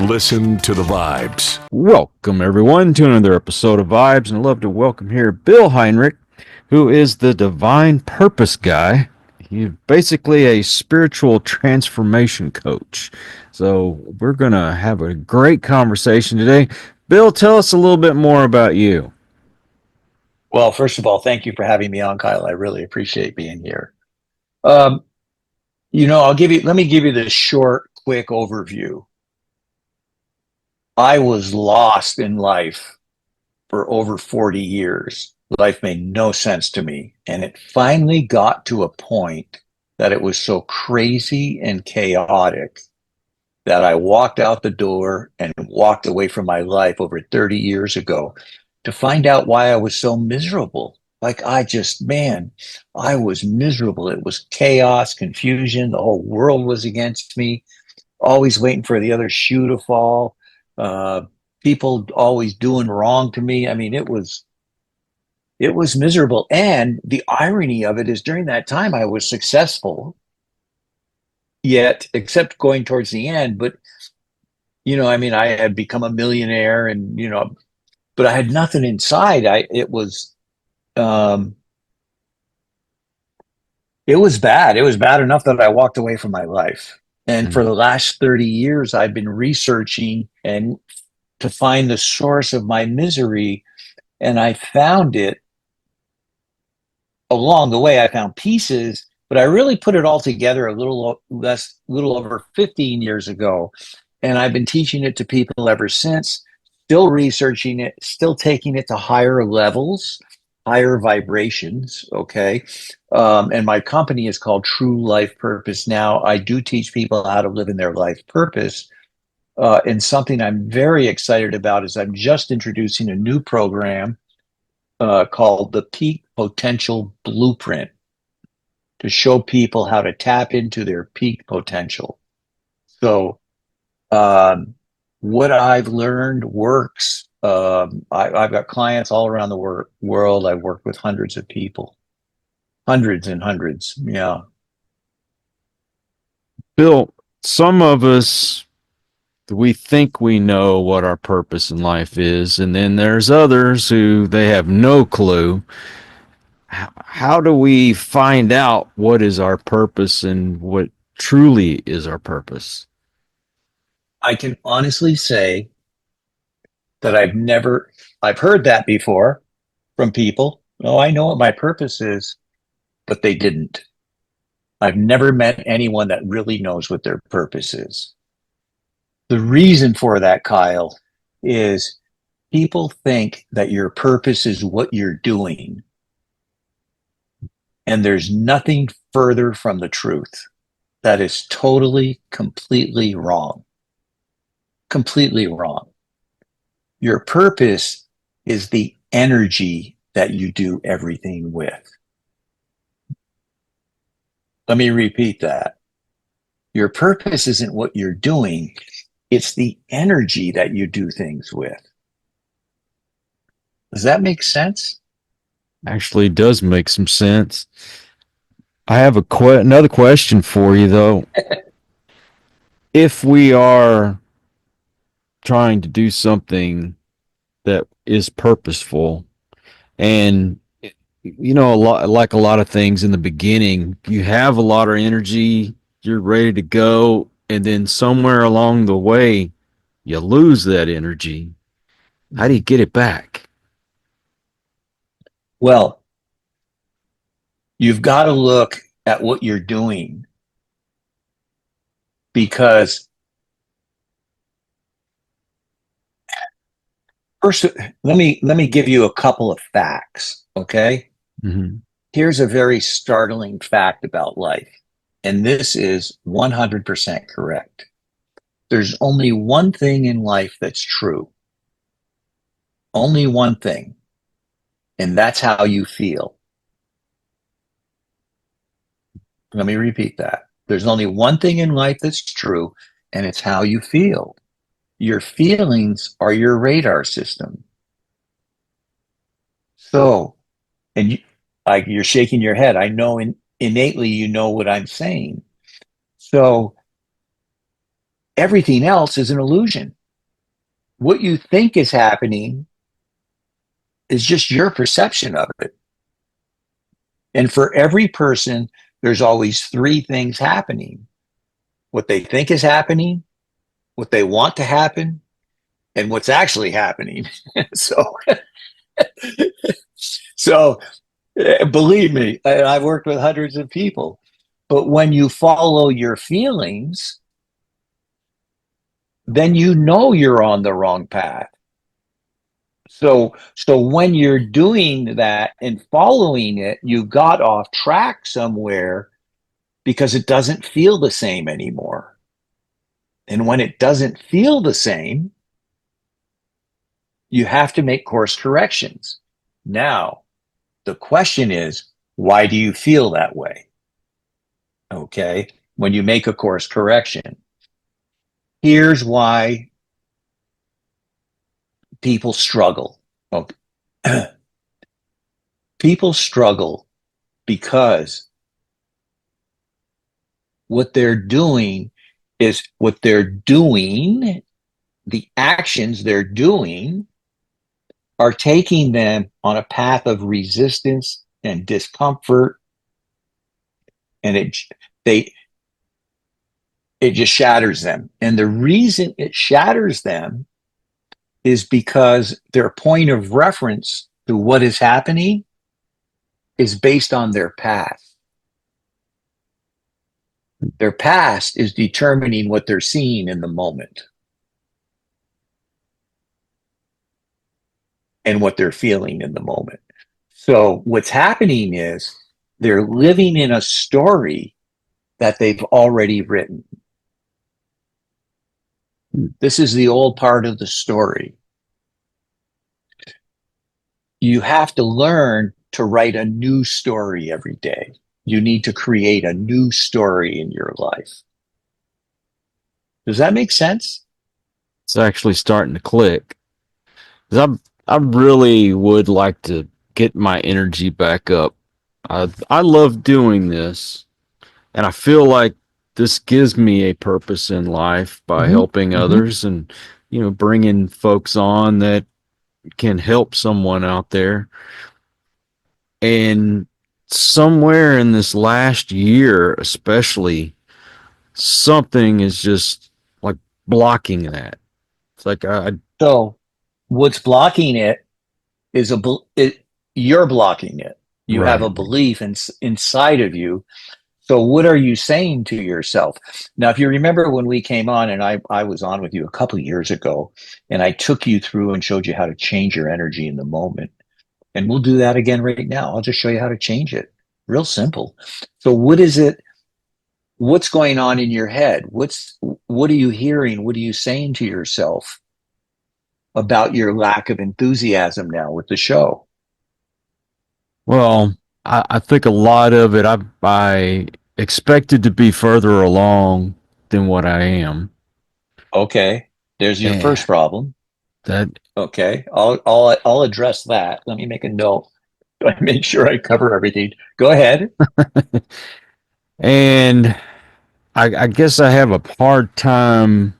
Listen to the vibes. Welcome, everyone, to another episode of Vibes, and I'd love to welcome here Bill Heinrich, who is the Divine Purpose Guy. He's basically a spiritual transformation coach. So we're going to have a great conversation today. Bill, tell us a little bit more about you. Well, first of all, thank you for having me on, Kyle. I really appreciate being here. Um, let me give you this short, quick overview. I was lost in life for over 40 years. Life made no sense to me. And it finally got to a point that it was so crazy and chaotic that I walked out the door and walked away from my life over 30 years ago to find out why I was so miserable. I was miserable. It was chaos, confusion. The whole world was against me, always waiting for the other shoe to fall. Uh, People always doing wrong to me. I mean, it was miserable. And the irony of it is during that time I was successful, yet except going towards the end, but I had become a millionaire and but I had nothing inside. Um it was bad. It was bad enough that I walked away from my life. And for the last 30 years I've been researching and to find the source of my misery, and I found it along the way. I found pieces, but I really put it all together a little over 15 years ago. And I've been teaching it to people ever since, still researching it, still taking it to higher levels, higher vibrations. Okay. And my company is called True Life Purpose. Now, I do teach people how to live in their life purpose. And something I'm very excited about is I'm just introducing a new program called the Peak Potential Blueprint to show people how to tap into their peak potential. So, what I've learned works. I've got clients all around the world. I've worked with hundreds of people, hundreds and hundreds. Yeah. Bill, some of us, we think we know what our purpose in life is, and then there's others who they have no clue. How do we find out what is our purpose and what truly is our purpose? I can honestly say that I've heard that before from people. Oh, I know what my purpose is, but they didn't. I've never met anyone that really knows what their purpose is. The reason for that, Kyle, is people think that your purpose is what you're doing. And there's nothing further from the truth. That is totally, completely wrong. Completely wrong. Your purpose is the energy that you do everything with. Let me repeat that. Your purpose isn't what you're doing. It's the energy that you do things with. Does that make sense? Actually does make some sense. I have another question for you, though. If we are trying to do something that is purposeful, and a lot of things in the beginning, you have a lot of energy, you're ready to go, and then somewhere along the way, you lose that energy. How do you get it back? Well, you've got to look at what you're doing, because first, let me give you a couple of facts, okay? Mm-hmm. Here's a very startling fact about life, and this is 100% correct. There's only one thing in life that's true. Only one thing, and that's how you feel. Let me repeat that. There's only one thing in life that's true, and it's how you feel. Your feelings are your radar system. So, and you're shaking your head. I know innately you know what I'm saying. So everything else is an illusion. What you think is happening is just your perception of it. And for every person, there's always three things happening: what they think is happening, what they want to happen, and what's actually happening. so, so believe me, I've worked with hundreds of people. But when you follow your feelings, then you know you're on the wrong path. So when you're doing that and following it, you got off track somewhere because it doesn't feel the same anymore. And when it doesn't feel the same, you have to make course corrections. Now, the question is, why do you feel that way? Okay. When you make a course correction, here's why people struggle. Okay. People struggle because what they're doing the actions they're doing are taking them on a path of resistance and discomfort, and they it just shatters them. And the reason it shatters them is because their point of reference to what is happening is based on their past. Their past is determining what they're seeing in the moment and what they're feeling in the moment. So what's happening is they're living in a story that they've already written. This is the old part of the story. You have to learn to write a new story every day. You need to create a new story in your life. Does that make sense? It's actually starting to click. 'Cause I really would like to get my energy back up. I love doing this, and I feel like this gives me a purpose in life by Mm-hmm. helping Mm-hmm. others and bringing folks on that can help someone out there. And somewhere in this last year, especially, something is just like blocking that. It's like So what's blocking it is you're blocking it. You have a right. belief inside of you. So what are you saying to yourself? Now, if you remember when we came on and I was on with you a couple of years ago, and I took you through and showed you how to change your energy in the moment. And we'll do that again right now. I'll just show you how to change it. Real simple. So what is it? What's going on in your head? What are you hearing? What are you saying to yourself about your lack of enthusiasm now with the show? Well, I think a lot of it I expected to be further along than what I am. Okay, there's your And first problem. that Okay, I'll address that. Let me make a note. I make sure I cover everything. Go ahead. and I guess I have a hard time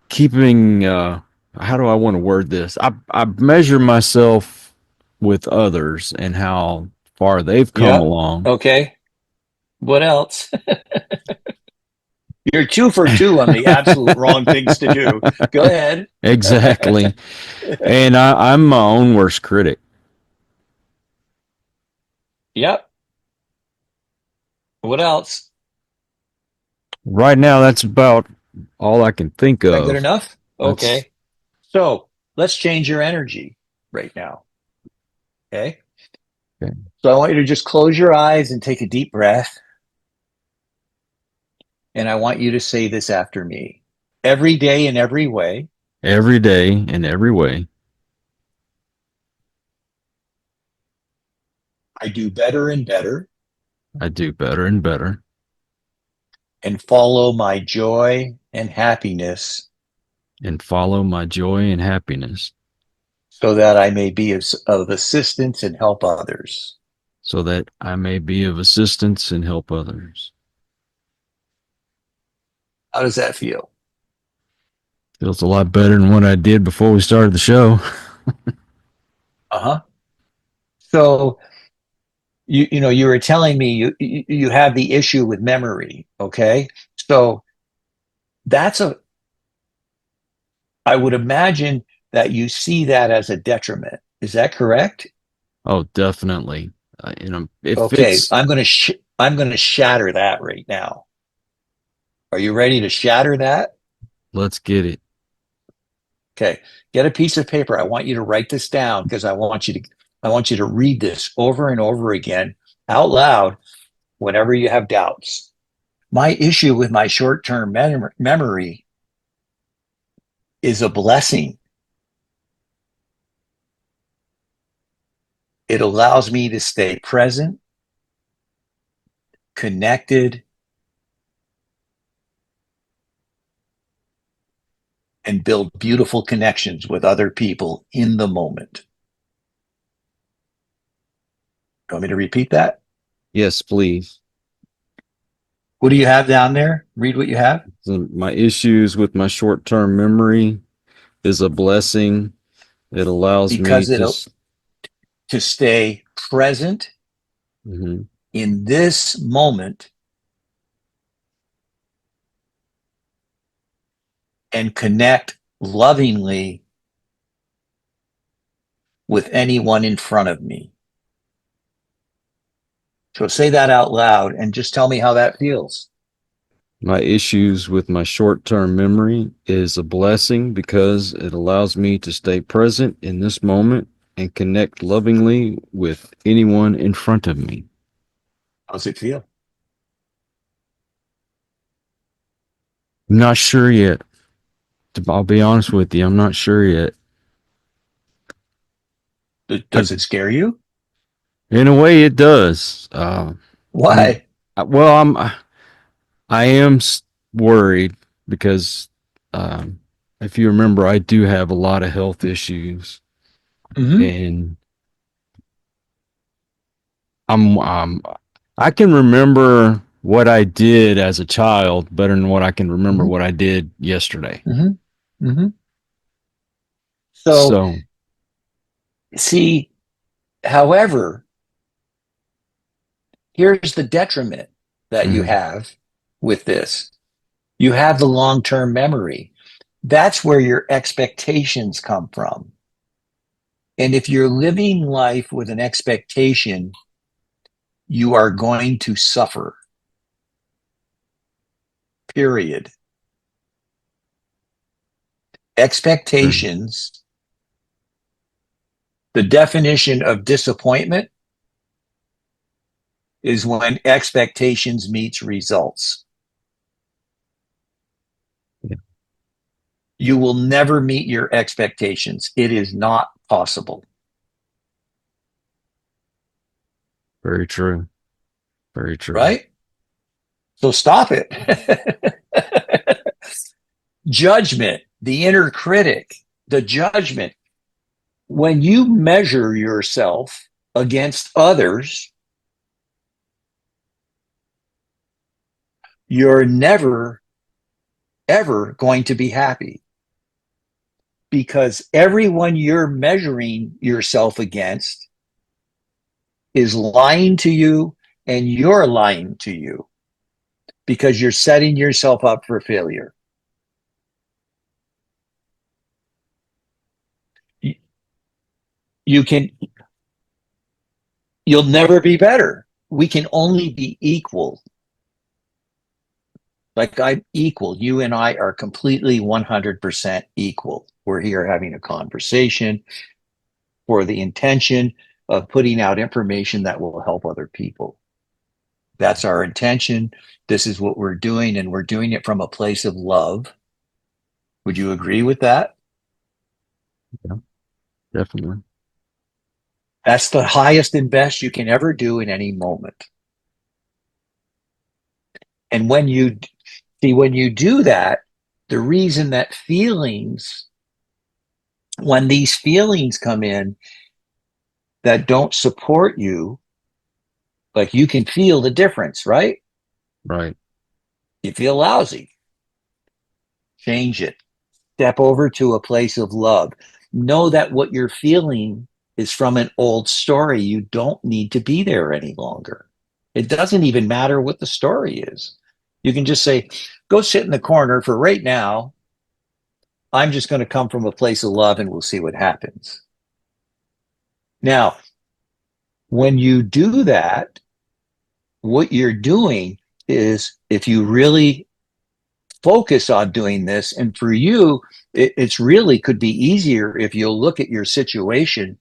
keeping how do I want to word this? I measure myself with others and how far they've come Yep. along. Okay. What else? You're 2 for 2 on the absolute wrong things to do. Go ahead. Exactly. And I'm my own worst critic. Yep. What else? Right now, that's about all I can think Is that good of. enough? That's Okay. So let's change your energy right now. Okay. okay. So I want you to just close your eyes and take a deep breath. And I want you to say this after me. Every day in every way, Every day in every way. I do better and better I do better and better and follow my joy and happiness and follow my joy and happiness so that I may be of assistance and help others. so that I may be of assistance and help others. How does that feel? Feels a lot better than what I did before we started the show. Uh-huh. So you were telling me you have the issue with memory, okay? So that's a I would imagine that you see that as a detriment. Is that correct? Oh, definitely. If Okay, it's I'm going to shatter that right now. Are you ready to shatter that? let's get it. Okay, get a piece of paper. I want you to write this down because I want you to read this over and over again out loud whenever you have doubts. My issue with my short-term memory is a blessing. It allows me to stay present, connected, and build beautiful connections with other people in the moment. You want me to repeat that? Yes, please. What do you have down there? Read what you have. So my issues with my short-term memory is a blessing. It allows me Because to. it'll to stay present Mhm. in this moment and connect lovingly with anyone in front of me. So say that out loud and just tell me how that feels. My issues with my short-term memory is a blessing because it allows me to stay present in this moment and connect lovingly with anyone in front of me. How's it feel? I'm not sure yet. I'll be honest with you. I'm not sure yet. Does it scare you? In a way, it does. I'm Why? well. I am worried because, um, if you remember, I do have a lot of health issues, Mm-hmm. and I'm I can remember what I did as a child better than what I can remember Mm-hmm. what I did yesterday. Mm-hmm. Mm-hmm. So, So, see, however, here's the detriment that you mhm, have with this. You have the long-term memory. That's where your expectations come from. And if you're living life with an expectation, you are going to suffer, period. mhm, Expectations, the definition of disappointment is when expectations meets results. yeah, You will never meet your expectations. It is not possible, very true. Very true. right? So stop it. Judgment, the inner critic, the judgment. When you measure yourself against others, you're never, ever going to be happy because everyone you're measuring yourself against is lying to you and you're lying to you because you're setting yourself up for failure. You can, you'll never be better. We can only be equal. Like I'm equal. You and I are completely 100% equal. We're here having a conversation for the intention of putting out information that will help other people. That's our intention. This is what we're doing, and we're doing it from a place of love. Would you agree with that? Yeah, definitely. That's the highest and best you can ever do in any moment. And when you do that, the reason that when these feelings come in that don't support you, like you can feel the difference, right? Right. You feel lousy. Change it. Step over to a place of love. Know that what you're feeling is from an old story. You don't need to be there any longer. It doesn't even matter what the story is. You can just say, go sit in the corner for right now. I'm just going to come from a place of love and we'll see what happens. Now, when you do that, what you're doing is, if you really focus on doing this, and for you, it's really could be easier if you'll look at your situation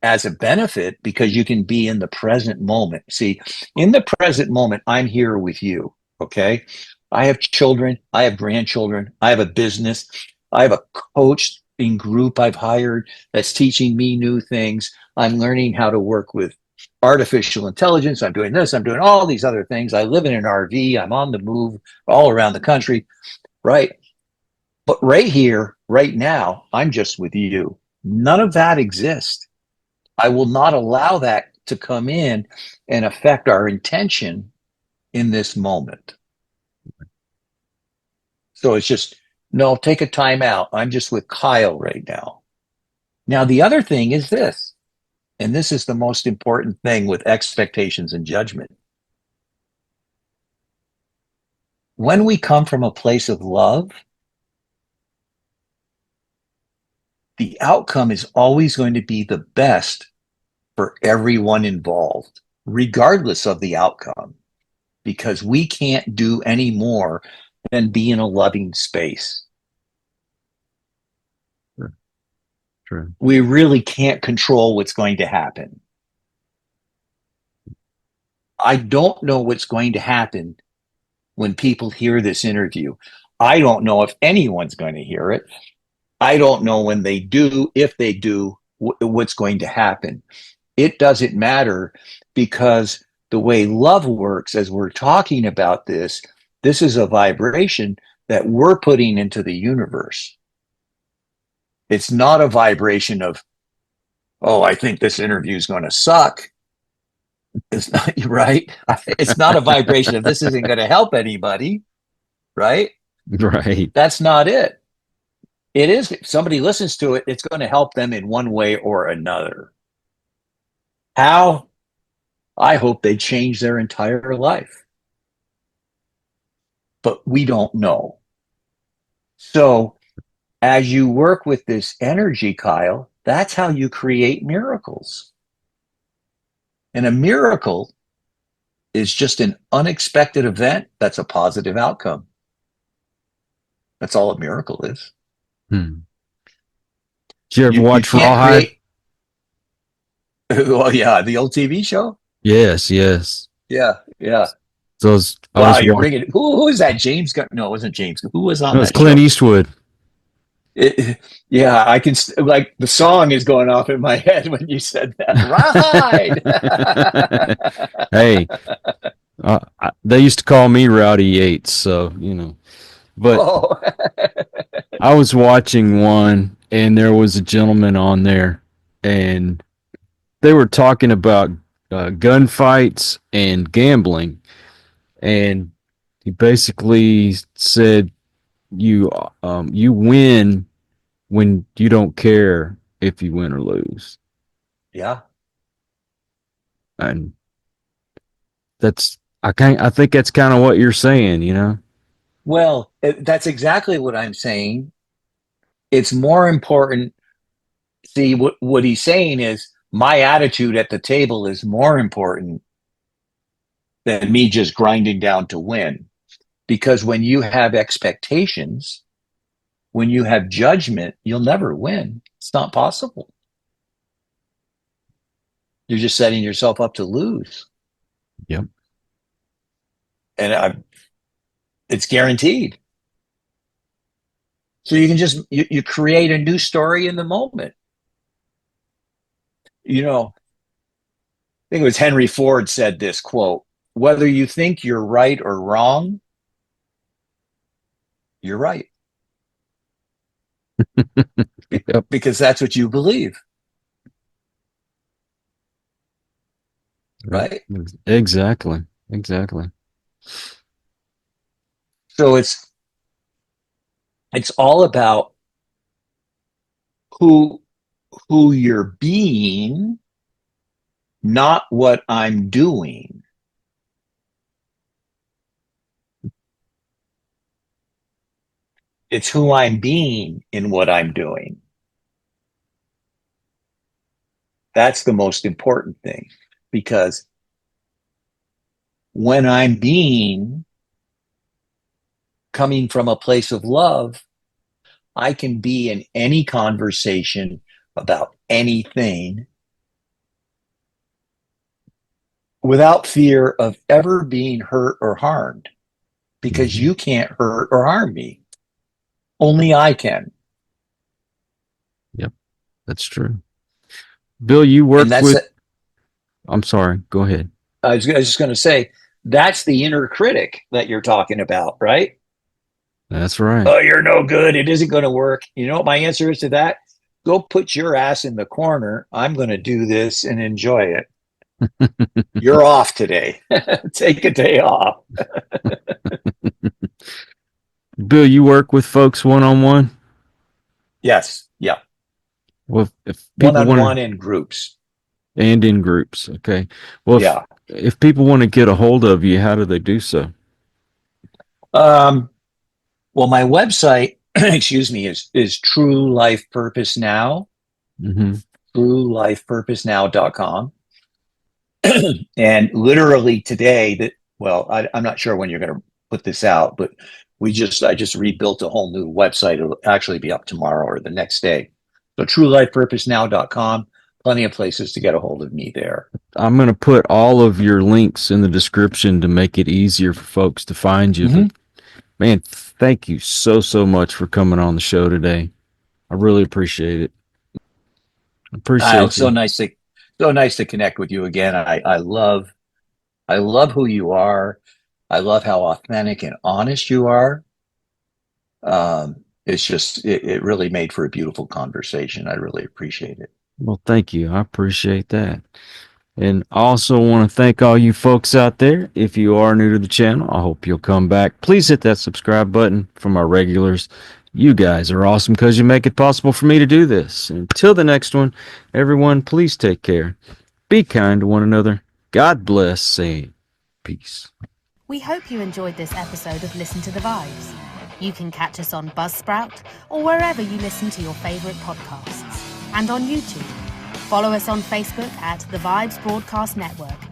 as a benefit, because you can be in the present moment. See, in the present moment, I'm here with you. Okay. I have children. I have grandchildren. I have a business. I have a coaching group I've hired that's teaching me new things. I'm learning how to work with artificial intelligence. I'm doing this. I'm doing all these other things. I live in an RV. I'm on the move all around the country. Right. But right here, right now, I'm just with you. None of that exists. I will not allow that to come in and affect our intention in this moment. So it's just, no, take a time out. I'm just with Kyle right now. Now, the other thing is this, and this is the most important thing with expectations and judgment. When we come from a place of love, the outcome is always going to be the best for everyone involved, regardless of the outcome, because we can't do any more than be in a loving space. True. We really can't control what's going to happen. I don't know what's going to happen when people hear this interview. I don't know if anyone's going to hear it. I don't know when they do, if they do, what's going to happen. It doesn't matter, because the way love works, as we're talking about this is a vibration that we're putting into the universe. It's not a vibration of, oh, I think this interview is going to suck. It's not, right. It's not a vibration of, this isn't going to help anybody. Right. Right. That's not it. It is, if somebody listens to it, it's going to help them in one way or another. How? I hope they change their entire life. But we don't know. So as you work with this energy, Kyle, that's how you create miracles. And a miracle is just an unexpected event that's a positive outcome. That's all a miracle is. Did you ever You watch can't Rawhide? create. Well, yeah, the old TV show. Yes, yes. Yeah, yeah. So I Wow, was you're watching. bringing. Who is that? James? No, it wasn't James. Who was on No, it's that Clint show? Eastwood. Yeah, I can, like, the song is going off in my head when you said that. Ride. Hey, they used to call me Rowdy Yates, so you know. But Oh, I was watching one, and there was a gentleman on there, and they were talking about gunfights and gambling, and he basically said you win when you don't care if you win or lose, yeah. and I think that's kind of what you're saying, you know. Well, that's exactly what I'm saying. It's more important. See, what he's saying is, my attitude at the table is more important than me just grinding down to win. Because when you have expectations, when you have judgment, you'll never win. It's not possible. You're just setting yourself up to lose. Yep. And it's guaranteed. So you can just, you create a new story in the moment. You know, I think it was Henry Ford said this quote: whether you think you're right or wrong, you're right. Yep. Because that's what you believe. Right. Exactly. Exactly. So it's all about who who you're being, not what I'm doing. It's who I'm being in what I'm doing. That's the most important thing, because when I'm being coming from a place of love, I can be in any conversation about anything without fear of ever being hurt or harmed, because you can't hurt or harm me. Only I can. Yep, that's true. Bill, you And work with, I'm sorry, go ahead. I was just going to say, that's the inner critic that you're talking about, right? That's right. Oh, you're no good. It isn't going to work. You know what my answer is to that? Go put your ass in the corner. I'm going to do this and enjoy it. You're off today. Take a day off. Bill, you work with folks one-on-one? Yes. Yeah. Well, if people One-on-one want in groups. and in groups, okay. Well, Yeah. if people want to get a hold of you, how do they do so? Well, my website, excuse me, is True Life Purpose Now, Mm-hmm. truelifepurposenow.com. And literally today, I'm not sure when you're going to put this out, but I just rebuilt a whole new website. It'll actually be up tomorrow or the next day. So truelifepurposenow.com, plenty of places to get a hold of me there. I'm going to put all of your links in the description to make it easier for folks to find you. Mm-hmm. But man, thank you so much for coming on the show today. I really appreciate it. Appreciate So you. so nice to connect with you again. I love who you are. I love how authentic and honest you are. It's just, it really made for a beautiful conversation. I really appreciate it. Well, thank you. I appreciate that. And I also want to thank all you folks out there. If you are new to the channel, I hope you'll come back. Please hit that subscribe button from our regulars. You guys are awesome because you make it possible for me to do this. Until the next one, everyone, please take care. Be kind to one another. God bless and peace. We hope you enjoyed this episode of Listen to the Vibes. You can catch us on Buzzsprout or wherever you listen to your favourite podcasts. And on YouTube. Follow us on Facebook at The Vibes Broadcast Network